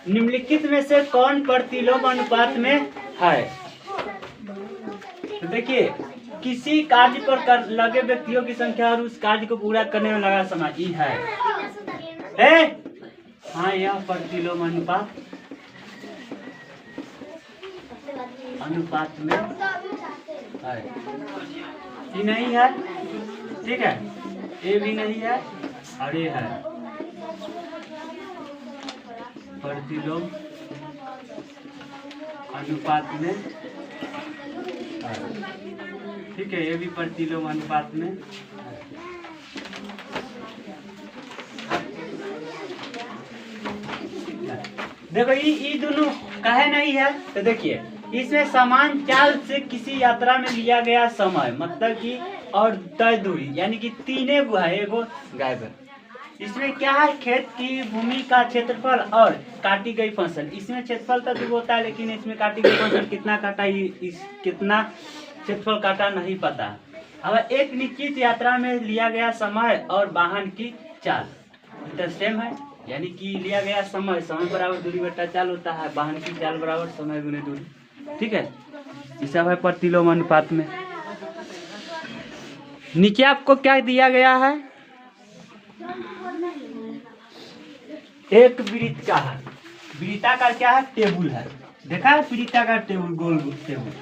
निम्नलिखित में से कौन प्रतिलोम अनुपात में है? तो देखिए, किसी कार्य पर लगे व्यक्तियों की संख्या और उस कार्य को पूरा करने में लगा समय ई है। हाँ, यह प्रतिलोम अनुपात में है। ये नहीं है, ठीक है, ये भी नहीं है और ये है प्रतिलोम अनुपात में, ठीक है, ये भी प्रतिलोम अनुपात में। देखो ये दोनों काहे नहीं है, तो देखिए इसमें समान चाल से किसी यात्रा में लिया गया समय मतलब कि और तय दूरी यानी कि तीने गो है, एगो गायब है। इसमें क्या है, खेत की भूमि का क्षेत्रफल और काटी गई फसल। इसमें क्षेत्रफल तक होता है लेकिन इसमें काटी गई फसल कितना काटा, कितना क्षेत्रफल काटा नहीं पता। अब एक निश्चित यात्रा में लिया गया समय और वाहन की चाल तो सेम है, यानी कि लिया गया समय बराबर दूरी बटा चाल होता है, वाहन की चाल बराबर समय गुने दूरी, ठीक है। ये सब है प्रतिलोम अनुपात में। नीचे आपको क्या दिया गया है, एक वृत्ताकार, वृत्ताकार क्या है, टेबुल है, देखा है वृत्ताकार टेबुल, गोल टेबुल।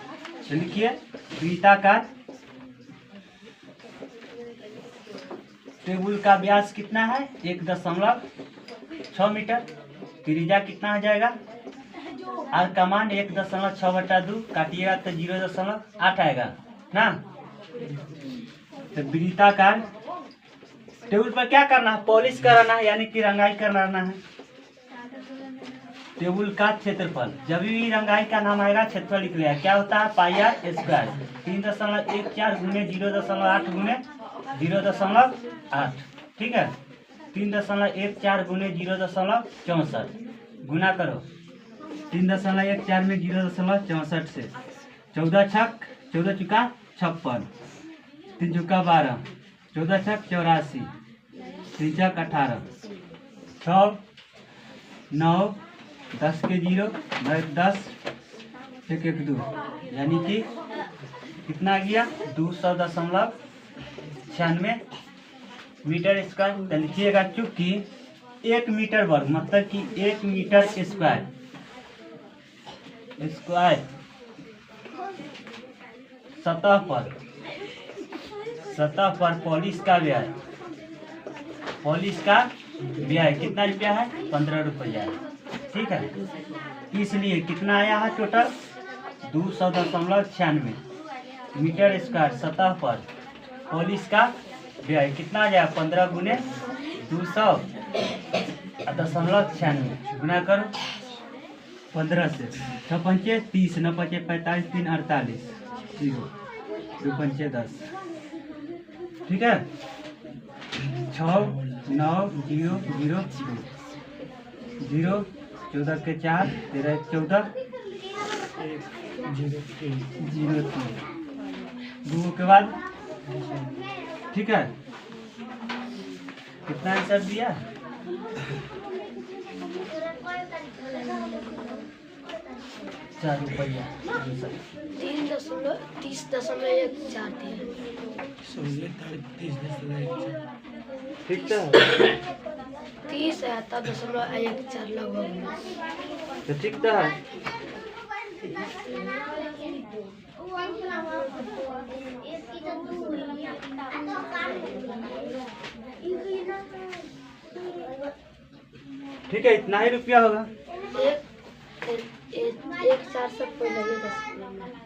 तो लिखिए वृत्ताकार टेबुल का व्यास कितना है, 1.6 मीटर। त्रिज्या कितना आ जाएगा, और कमान 1.6/2 काटिएगा तो 0.8 आएगा ना। तो वृत्ताकार टेबुल पर क्या करना है, पॉलिश कराना है, यानी कि रंगाई कराना है। टेबुल का क्षेत्रफल, जब भी रंगाई का नाम आएगा क्षेत्रफल लिख लिया, क्या होता है, पाई आर स्क्वायर 3.14 गुने 0.8 गुने 0.8, ठीक है। 3.14 गुने 0.64 गुना करो 3.14 में 0.64 से 14 चुका 56, 3 चुका 12, 14 छक 84, 3 चक 18, 6 9 10 के 0 10 1 1 2, यानी कि कितना आ गया 200.96 मीटर स्क्वायर। तो लिखिएगा चूंकि 1 मीटर वर्ग मतलब कि 1 मीटर स्क्वायर सतह पर पॉलिश का व्यय कितना रुपया है, 15 रुपया है, ठीक है। इसलिए कितना आया है टोटल 200.96 मीटर स्क्वायर सतह पर पॉलिश का व्यय कितना आ जाएगा, 15 गुने 200.96 गुना करो 15 से 6 पंचे 30, 9 पंचे 45, 3 48, 2 पंचे 10, ठीक है। 6 9 0 0 0 14 के 4 13 14 0 3 2 के बाद, ठीक है। कितना आंसर दिया, 4 रुपया 3.30.14 ठीक है, 30.14 लगभग, तो ठीक था। ठीक है, इतना ही रुपया होगा। एक 4 से पहले 10